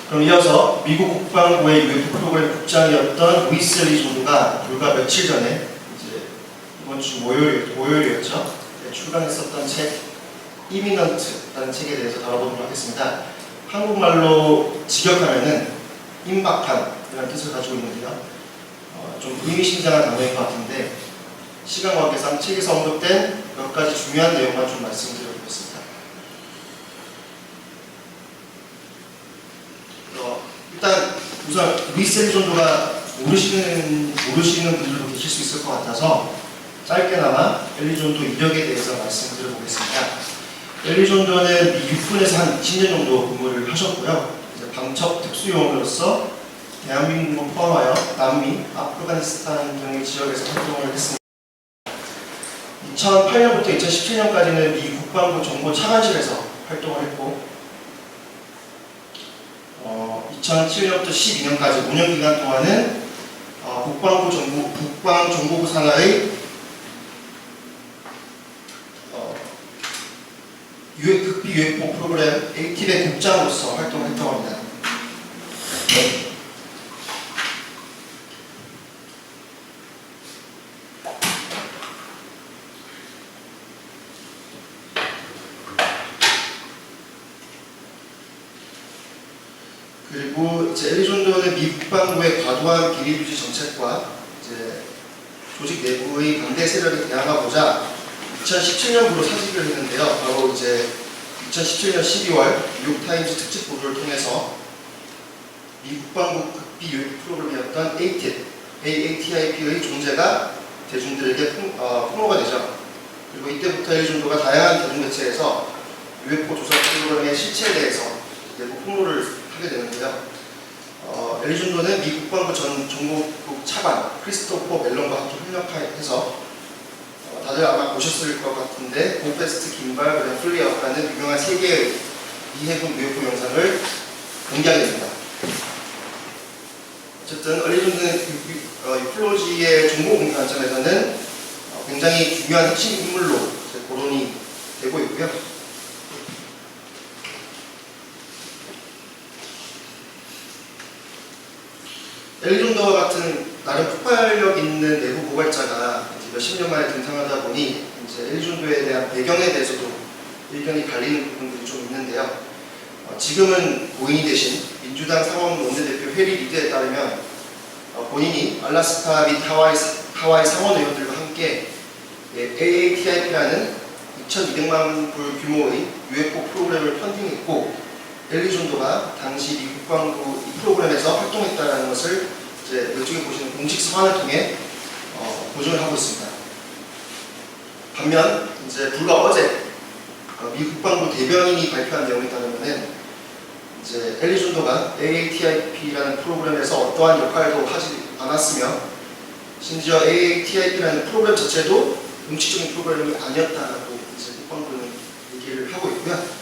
그럼 이어서 미국 국방부의 UFO 프로그램 국장이었던 루이스 엘리조드가 불과 며칠 전에 이제 이번 주 목요일이었죠. 출간했었던 책 이미넌트라는 책에 대해서 다뤄보도록 하겠습니다. 한국말로 직역하면은 임박한이라는 뜻을 가지고 있는데요. 좀 의미심장한 단어인 것 같은데 시간 관계상 책에서 언급된 몇 가지 중요한 내용만 좀 말씀드려보겠습니다. 일단 우선 루이스 엘리조드가 모르시는 분들도 계실 수 있을 것 같아서 짧게나마 엘리조드 이력에 대해서 말씀드려보겠습니다. 엘리조드는 미 육군에서 한 20년 정도 근무를 하셨고요. 이제 방첩 특수요원으로서 대한민국을 포함하여 남미, 아프가니스탄 등의 지역에서 활동을 했습니다. 2008년부터 2017년까지는 미 국방부 정보 차관실에서 활동을 했고 2007년부터 12년까지 5년 기간 동안은 국방정보부 산하의 극비 UFO 프로그램 ATIV의 국장으로서 활동을 했다고 합니다. 그리고 이제 엘리조드는 미 국방부의 과도한 비리 유지 정책과 이제 조직 내부의 반대 세력에 대항하고자 2017년부로 사직을 했는데요. 바로 이제 2017년 12월 뉴욕타임즈 특집 보도를 통해서 미 국방부 극비 UFO 프로그램이었던 AATIP의 존재가 대중들에게 폭로가 되죠. 그리고 이때부터 엘리조드가 다양한 대중매체에서 UFO 조사 프로그램의 실체에 대해서 내부 폭로를 하게 되는데요. 엘리조드는 미 국방부 전 정보국 차관 크리스토퍼 멜론과 함께 협력해서 다들 아마 보셨을 것 같은데 곰페스트 긴발 그리고 플리어라는 유명한 세계의 미해군 UFO 영상을 공개하게 됩니다. 어쨌든 엘리조드는 유플로지의 정보 공개 관점에서는 굉장히 중요한 핵심 인물로 거론이 되고 있고요. 엘리조드와 같은 나름 폭발력 있는 내부 고발자가 몇십 년 만에 등장하다 보니 이제 엘리조드에 대한 배경에 대해서도 의견이 갈리는 부분들이 좀 있는데요. 지금은 고인이 되신 민주당 상원 원내대표 해리 리드에 따르면 본인이 알래스카 및 하와이 상원 의원들과 함께 AATIP라는 2,200만 불 규모의 UFO 프로그램을 펀딩했고 엘리조드가 당시 미 국방부 이 프로그램에서 활동했다는 것을 이제 이쪽에 보시는 공식 서한을 통해 보증을 하고 있습니다. 반면 이제 불과 어제 미 국방부 대변인이 발표한 내용에 따르면은 이제 엘리조드가 AATIP라는 프로그램에서 어떠한 역할도 하지 않았으며 심지어 AATIP라는 프로그램 자체도 음치적인 프로그램이 아니었다라고 이제 국방부는 얘기를 하고 있고요.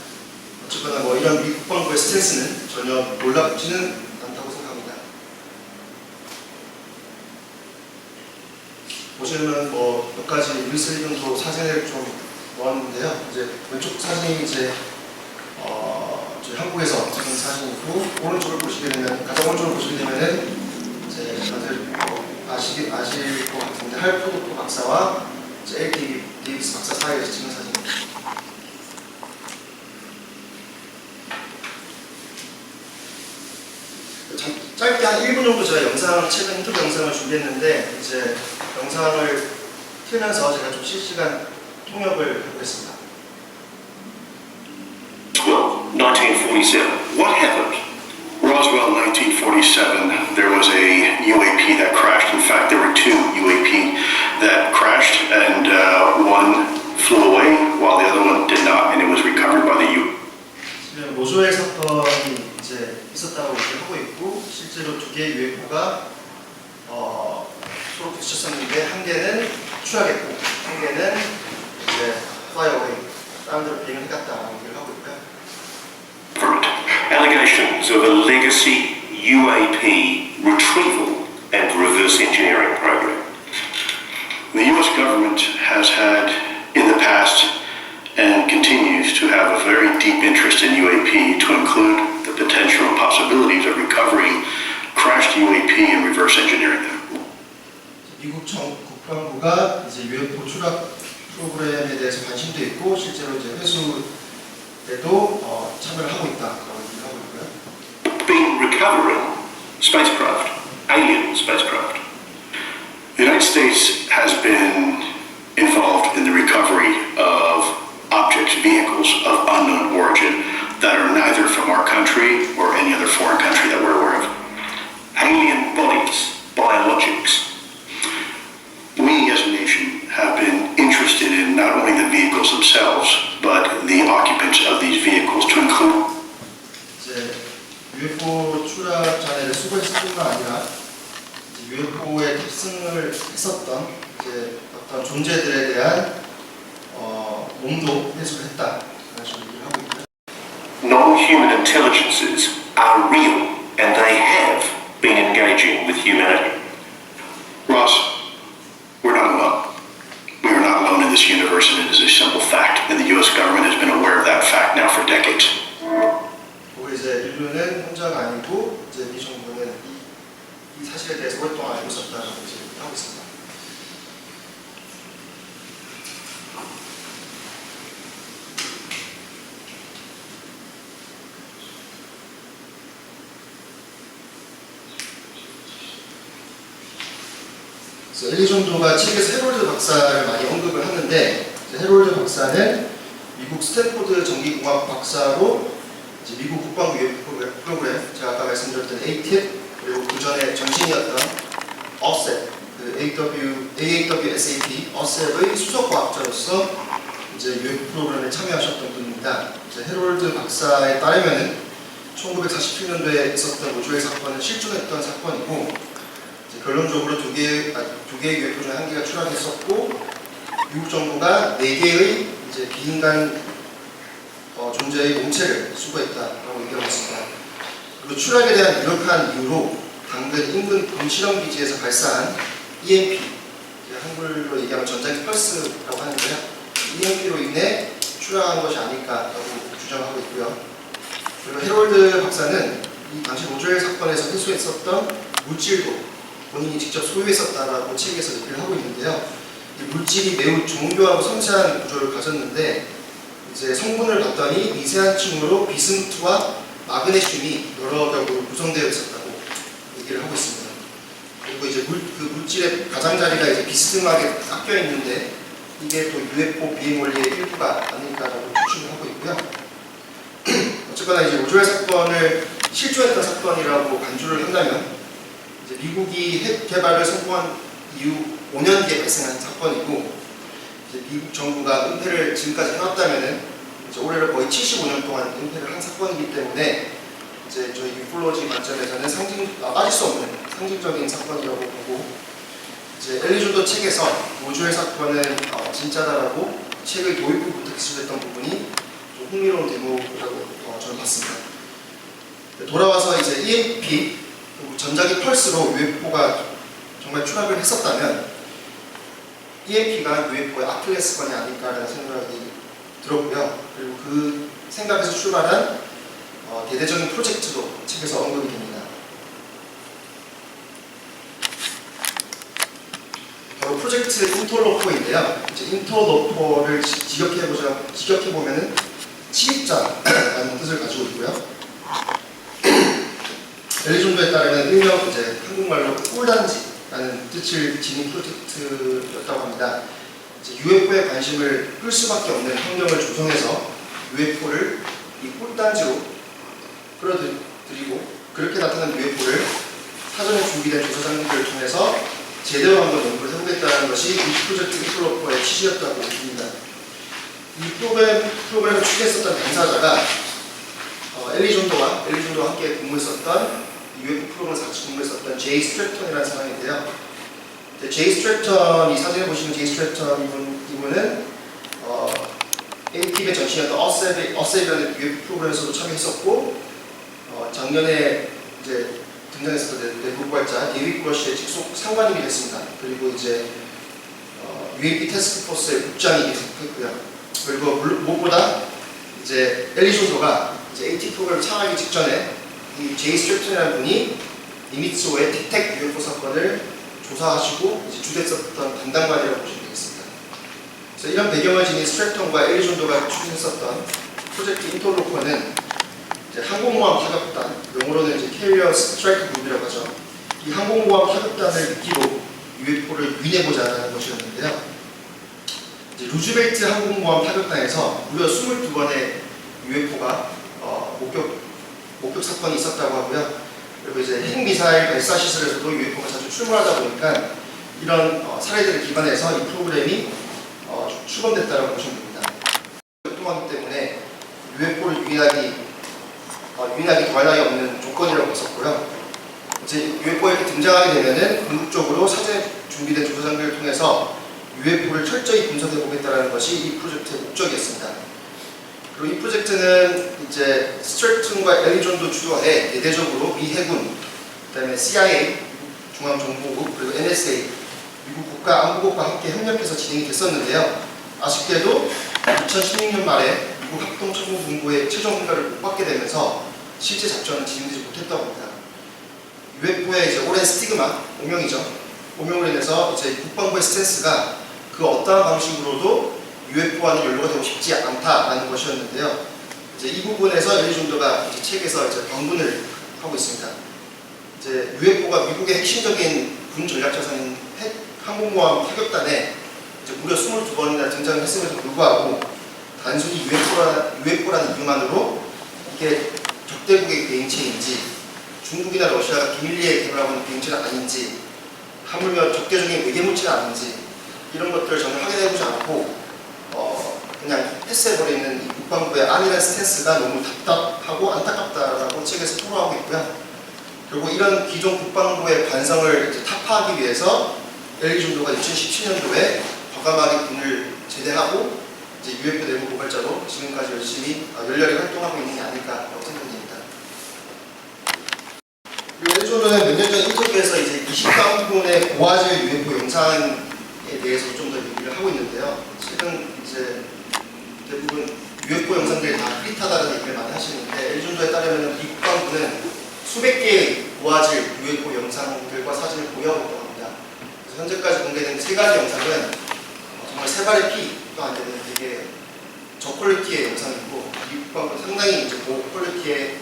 어쨌거나 뭐 이런 미 국방부의 스탠스는 전혀 놀랍지는 않다고 생각합니다. 보시면 뭐 몇 가지 루이스 엘리조드 사진을 좀 모았는데요. 이제 왼쪽 사진이 이제 저희 한국에서 찍은 사진이고 오른쪽을 보시게 되면 가장 오른쪽을 보시게 되면은 이제 다들 아실 것 같은데 할 포도프 박사와 이제 L. 데이비스 박사 사이에서 찍은 사진입니다. 짧게 한 1분 정도 제가 최근 인터뷰 영상을 준비했는데 이제 영상을 틀면서 제가 좀 실시간 통역을 해보겠습니다. 1947. What happened? Roswell, 1947. There was a UAP that crashed. In fact, there were two UAP that crashed, and one flew away while the other one did not, and it was recovered by the U. 지금 로즈웰 사건이 이제 있었다고 하고 있고 실제로 두 개의 UFO가 서로 부딪혔었는데 한 개는 추락했고 한 개는 이제 flyaway 다른 데로 비행을 해갔다라고 얘기를 하고 있고요. Allegations of a legacy UAP retrieval and reverse engineering program. The US government has had in the past and continues to have a very deep interest in UAP to include the potential possibilities reverse engineering them. 미국 국방부가 이제 UFO 추락 프로그램에 대해서 관심도 있고 실제로 이제 회수에도 참여를 하고 있다라고 얘기를 하고 있고요. Been recovering spacecraft, alien spacecraft. The United States has been involved in the recovery of objects, vehicles of unknown origin that are neither from our country or any other foreign country that we're aware of. Alien bodies, biologics. We as a nation have been interested in not only the vehicles themselves, but the occupants of these vehicles to include 이제 UFO 추락 잔해를 수거했을 뿐만 아니라 UFO에 탑승을 했었던 이제 어떤 존재들에 대한 몸도 회수를 했다라는 식으로 얘기를 하고 있고요. non-human intelligences are real and they have been engaging with humanity. Ross, we're not alone. We are not alone in this universe, and it is a simple fact, and the U.S. government has been aware of that fact now for decades. 그리고 이제 인류는 혼자가 아니고 이제 미 정부는 이 사실에 대해서 오랫동안 알고 있었다라고 이제 하고 있습니다. 그래서 엘리존도가 책에서 헤롤드 박사를 많이 언급을 하는데 헤롤드 박사는 미국 스탠포드 전기공학 박사로 이제 미국 국방부 UFO 프로그램, 제가 아까 말씀드렸던 ATIP, 그리고 그 전에 전신이었던 OSAP, 그 AAWSAP, OSAP의 수석과학자로서 이제 UFO 프로그램에 참여하셨던 분입니다. 이제 헤롤드 박사에 따르면은 1947년도에 있었던 우주의 사건은 실존했던 사건이고, 이제 결론적으로 두 개의 UFO 중 한 개가 추락했었고, 미국 정부가 4개의 이제 비인간 존재의 몸체를 수거했다라고 얘기하고 있습니다. 그리고 추락에 대한 유력한 이유로 당근 인근 본실험기지에서 발사한 EMP, 한글로 얘기하면 전자기 펄스라고 하는데요. EMP로 인해 추락한 것이 아닐까라고 주장하고 있고요. 그리고 헤롤드 박사는 이 당시 로즈웰 사건에서 회수했었던 물질도 본인이 직접 소유했었다라고 책에서 얘기를 하고 있는데요. 이 물질이 매우 정교하고 섬세한 구조를 가졌는데 이제 성분을 봤더니 미세한 층으로 비스무트와 마그네슘이 여러 겹으로 구성되어 있었다고 얘기를 하고 있습니다. 그리고 이제 그 물질의 가장자리가 이제 비스듬하게 깎여 있는데 이게 또 UFO 비행 원리의 일부가 아닐까라고 추측을 하고 있고요. 어쨌거나 이제 로즈웰 사건을 실존했던 사건이라고 간주를 한다면 이제 미국이 핵 개발을 성공한 이후 5년 뒤에 발생한 사건이고, 이제 미국 정부가 은폐를 지금까지 해왔다면은 이제 올해로 거의 75년 동안 은폐를 한 사건이기 때문에 이제 저희 유폴로지 관점에서는 빠질 수 없는 상징적인 사건이라고 보고, 이제 엘리존도 책에서 로즈웰 사건은 진짜다라고 책의 도입부부터 기술했던 부분이 좀 흥미로운 대목이라고 저는 봤습니다. 돌아와서 이제 EMP 전자기 펄스로 UFO가 정말 추락을 했었다면 EMP가 UFO의 아킬레스건이 아닐까라는 생각이 들었고요. 그리고 그 생각에서 출발한 대대적인 프로젝트도 책에서 언급이 됩니다. 바로 프로젝트 인터로퍼인데요. 이제 인터로퍼를 직역해보면은 침입자라는 뜻을 가지고 있고요. 엘리존도에 따르면 일명 이제 한국말로 꿀단지라는 뜻을 지닌 프로젝트였다고 합니다. 이제 UFO에 관심을 끌 수밖에 없는 환경을 조성해서 UFO를 이 꿀단지로 끌어들이고, 그렇게 나타난 UFO를 사전에 준비된 조사 장비들을 통해서 제대로 한번 연구를 해보겠다는 것이 이 프로젝트 인플로퍼의 취지였다고 봅니다. 이 프로그램을 추진했었던 당사자가 엘리존도와 함께 근무했었던 UFO 프로그램에서 같이 근무했었던 제이 스트래턴이라는 사람인데요. 제이 스트래턴, 이 사진을 보시는 제이 스트래턴 이분은 ATV의 전신이었던 어세이라는 UFO 프로그램에서도 참여했었고, 작년에 이제 등장했었던 내부발자 데이빗 브러쉬의 직속 상관님이 됐습니다. 그리고 이제 UAP 태스크포스의 국장이 됐고요. 그리고 무엇보다 이제 엘리존도가 이제 AT 프로그램을 창하기 직전에 이 제이 스트래턴이라는 분이 니미츠오의 틱택 UFO 사건을 조사하시고 이제 주도했었던 담당관이라고 보시면 되겠습니다. 그래서 이런 배경을 지닌 스트랩턴과 엘리존도가 추진했었던 프로젝트 인터로퍼는 이제 항공모함 타격단, 영어로는 이제 캐리어 스트라이크 그룹이라고 하죠. 이 항공모함 타격단을 미끼로 UFO를 유인해보자는 것이었는데요. 이제 루즈벨트 항공모함 타격단에서 무려 22번의 UFO가 목격 사건이 있었다고 하고요. 그리고 이제 핵미사일 발사 시설에서도 UFO가 자주 출몰하다 보니까 이런 사례들을 기반해서 이 프로그램이 출범됐다고 보시면 됩니다. 활동하기 때문에 UFO를 유인하기 더할 나위 없는 조건이라고 했었고요. 이제 UFO가 이렇게 등장하게 되면은 궁극적으로 사전에 준비된 조사 장비를 통해서 UFO를 철저히 분석해 보겠다는 것이 이 프로젝트의 목적이었습니다. 그리고 이 프로젝트는 이제 스트랩튼과 엘리존도 주도하에 대대적으로 미 해군, 그다음에 CIA, 중앙정보국, 그리고 NSA, 미국 국가안보국과 함께 협력해서 진행이 됐었는데요. 아쉽게도 2016년 말에 미국 합동참모본부의 최종 평가를 못 받게 되면서 실제 작전은 진행되지 못했다고 합니다. UFO의 이제 오랜 스티그마, 오명이죠. 오명으로 인해서 이제 국방부의 스탠스가 그 어떠한 방식으로도 UFO와는 연루가 되고 싶지 않다라는 것이었는데요. 이제 이 부분에서 엘리존도가 이제 책에서 이제 방문을 하고 있습니다. 이제 UFO가 미국의 핵심적인 군 전략 자산인 핵 항공모함 타격단에 이제 무려 22번이나 등장했음에도 불구하고 단순히 UFO라는 이유만으로 이게 적대국의 비행체인지 중국이나 러시아가 비밀리에 개발하고 있는 비행체는 아닌지 하물며 적대적인 외계물체가 아닌지 이런 것들을 전혀 확인해보지 않고 그냥 패스해버리는 이 국방부의 안일한 스탠스가 너무 답답하고 안타깝다라고 책에서 토로하고 있고요. 그리고 이런 기존 국방부의 관성을 이제 타파하기 위해서 엘리존도가 2017년도에 과감하게 군을 제대하고 이제 UFO 내부 고발자로 지금까지 열렬히 활동하고 있는 게 아닐까라고 생각됩니다. 그리고 엘리존도는 몇 년 전 인터뷰에서 이제 20가운분의 고화질 UFO 영상에 대해서 좀 더 얘기를 하고 있는데요. 최근 이제 대부분 UFO 영상들이 다 흐릿하다는 얘기를 많이 하시는데 엘리존도에 따르면 미 국방부는 수백 개의 고화질 UFO 영상들과 사진을 보유하고 있다고 합니다. 그래서 현재까지 공개된 3가지 영상은 정말 세 발의 피도 안 되는 되게 저퀄리티의 영상이고 미 국방부는 상당히 이제 고퀄리티의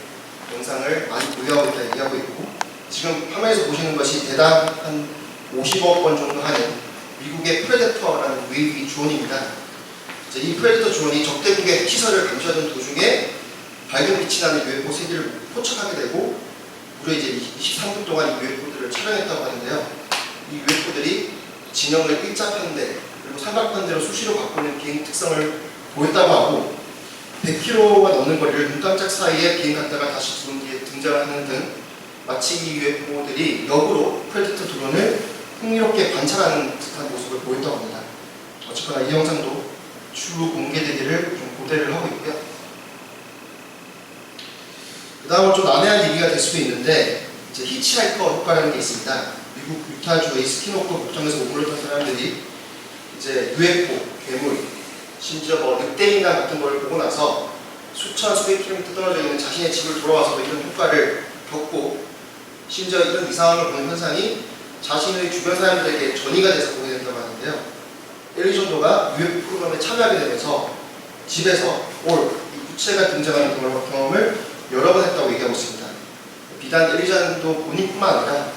영상을 많이 보유하고 있다 얘기하고 있고 지금 화면에서 보시는 것이 대당 한 50억 원 정도 하는 미국의 프레데터라는 웨이브 주원입니다. 이 프레데터 주원이 적대국의 시설을 감시하던 도중에 밝은 빛이 나는 UFO 3개를 포착하게 되고 무려 이제 23분 동안 이 UFO들을 촬영했다고 하는데요. 이 UFO들이 진영을 일자편대 그리고 삼각편대로 수시로 바꾸는 비행 특성을 보였다고 하고 100km가 넘는 거리를 눈 깜짝 사이에 비행 갔다가 다시 두 분 뒤에 등장하는 등 마치 이 UFO들이 역으로 프레데터 드론을 흥미롭게 관찰하는 듯한 모습을 보였다고 합니다. 어쨌거나 이 영상도 추후 공개되기를 좀 고대를 하고 있고요. 그 다음은 좀 난해한 얘기가 될 수도 있는데 이제 히치하이커 효과라는 게 있습니다. 미국 유타주의 스키노크 목장에서 머물렀던 사람들이 이제 UFO, 괴물, 심지어 늑대인간 같은 걸 보고 나서 수천 수백 킬로미터 떨어져 있는 자신의 집을 돌아와서 이런 효과를 겪고 심지어 이런 이상함을 보는 현상이 자신의 주변 사람들에게 전이가 돼서 보게 된다고 하는데요. 엘리존도가 UFO 프로그램에 참여하게 되면서 집에서 이 구체가 등장하는 경험을 여러 번 했다고 얘기하고 있습니다. 비단 엘리존도 본인뿐만 아니라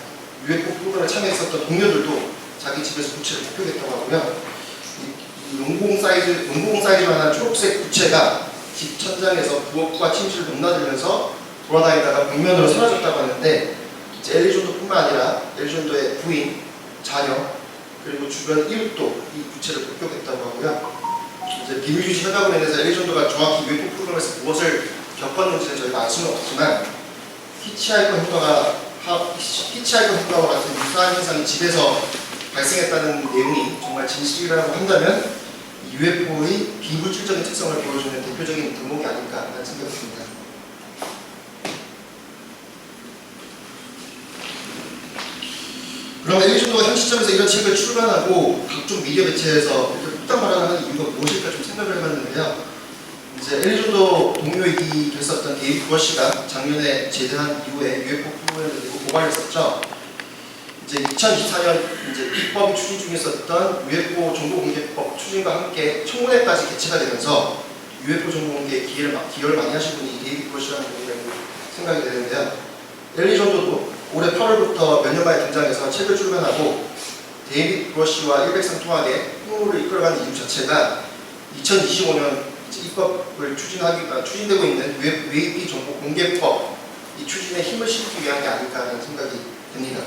UFO 프로그램에 참여했었던 동료들도 자기 집에서 구체를 목격했다고 하고요. 이 농구공 사이즈만한 초록색 구체가 집 천장에서 부엌과 침실을 넘나들면서 돌아다니다가 벽면으로 사라졌다고 하는데 이제 엘리존도뿐만 아니라 엘리존도의 부인, 자녀, 그리고 주변 이웃도 이 구체를 목격했다고 하고요. 이제 비밀유지 협약으로 인해서 엘리존도가 정확히 UFO 프로그램에서 무엇을 겪었는지는 저희가 알 수는 없지만 히치하이커 효과와 같은 유사한 현상이 집에서 발생했다는 내용이 정말 진실이라고 한다면 UFO의 비물질적인 특성을 보여주는 대표적인 대목이 아닐까라는 생각이 듭니다. 그럼 엘리존도가 현 시점에서 이런 책을 출간하고 각종 미디어 매체에서 이렇게 폭탄 발언을 하는 이유가 무엇일까 좀 생각을 해봤는데요. 이제 엘리조도 동료이기 됐었던 데이비드 버시가 작년에 제대한 이후에 UFO 프로그램을 들고 고발했었죠. 이제 2024년 이제 입법이 추진 중에 있었던 UFO 정보공개법 추진과 함께 청문회까지 개최가 되면서 UFO 정보공개에 기여를 많이 하신 분이 데이비드 버시라는 분이라고 생각이 되는데요. 엘리조도 올해 8월부터 몇 년 만에 등장해서 책을 출간하고 데이비드 버시와 일백상 통하게 풍로를 이끌어가는 이유 자체가 2025년 입법을 추진되고 있는 UAP 정보 공개법 이 추진에 힘을 실기 위한 게 아닐까 하는 생각이 듭니다.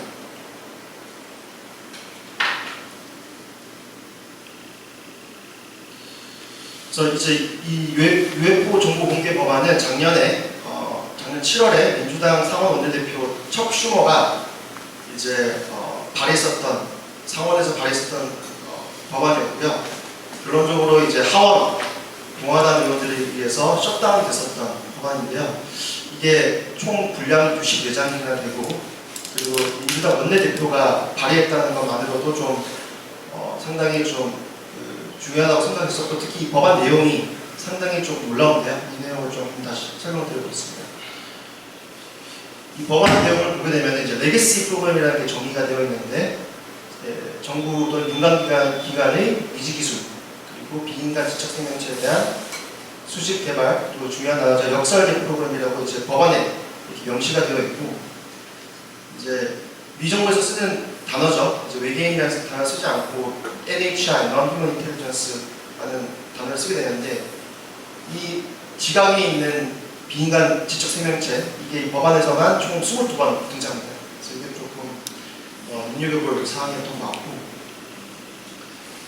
그래서 이제 이 UFO 정보 공개 법안은 작년 7월에 민주당 상원 원내대표 척 슈머가 이제 상원에서 발의했었던 법안이었고요. 결론적으로 이제 하원 공화당 의원들에 의해서 셧다운 됐었던 법안인데요. 이게 총 분량 94장이나 되고 그리고 민주당 원내대표가 발의했다는 것만으로도 좀 상당히 좀 중요하다고 생각했었고 특히 이 법안 내용이 상당히 좀 놀라운데요. 이 내용을 좀 다시 설명드리겠습니다. 이 법안 내용을 보게 되면 이제 레거시 프로그램이라는 게 정의가 되어 있는데 정부 또는 민간기관의 미지기술 그리고 비인간 지적 생명체에 대한 수집 개발 또 중요한 단어죠. 역설계 프로그램이라고 이제 법안에 이렇게 명시가 되어 있고 이제 미정부에서 쓰는 단어죠. 이제 외계인이라는 단어 쓰지 않고 NHI, Non-Human Intelligence라는 단어를 쓰게 되는데 이 지각에 있는 비인간 지적 생명체 이게 이 법안에서만 총 22번 등장합니다. 그래서 이게 조금 눈여겨볼 사항이었던 것 같고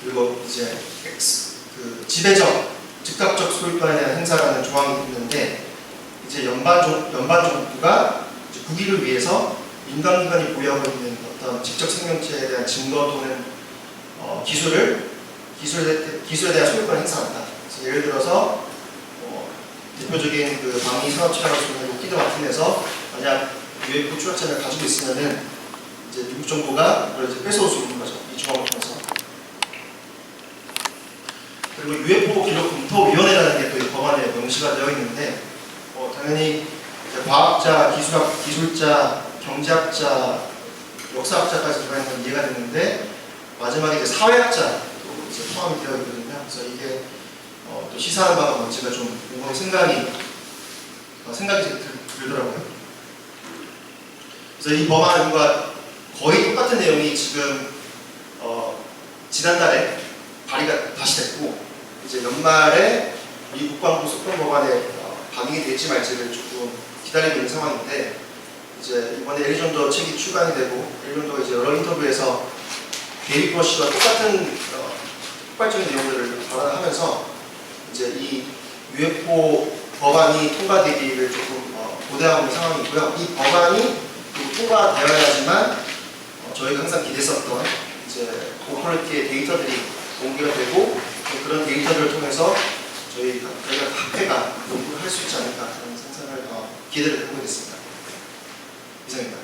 그리고 이제 지배적, 즉각적 소유권에 대한 행사라는 조항이 있는데 이제 연방 정부가 국익을 위해서 민간기관이 보유하고 있는 어떤 지적 생명체에 대한 증거 또는 기술에 대한 소유권을 행사한다. 그래서 예를 들어서 대표적인 그 방위 산업체라고 소개하는 로키드 마틴에서 만약 UFO 추락자를 가지고 있으면은 이제 미국 정부가 그걸 이제 뺏어올 수 있는 거죠. 이 조항을 통해서. 그리고 UFO 기록 검토위원회라는 게 또 이 법안에 명시가 되어 있는데 당연히 이제 과학자, 기술자, 경제학자, 역사학자까지 들어가 있는 건 이해가 되는데 마지막에 이제 사회학자도 이제 포함이 되어 있거든요. 그래서 이게 또 시사하는 바가 뭔지가 좀 궁금한 생각이 들더라고요. 그래서 이 법안과 거의 똑같은 내용이 지금 지난달에 발의가 다시 됐고 이제 연말에 미 국방부 속편 법안에 반영이 될지 말지를 조금 기다리고 있는 상황인데 이제 이번에 엘리존더 책이 출간이 되고 엘리존더가 이제 여러 인터뷰에서 데이비드 버시와 똑같은 폭발적인 내용들을 발언하면서 이제 이 UFO 법안이 통과되기를 조금 고대하고 있는 상황이고요. 이 법안이 통과되어야지만 저희가 항상 기대했었던 이제 고퀄리티의 데이터들이 공개가 되고 그런 데이터들을 통해서 저희가 학회가 연구를 할 수 있지 않을까 그런 생각을 기대를 해보게 됐습니다. 이상입니다.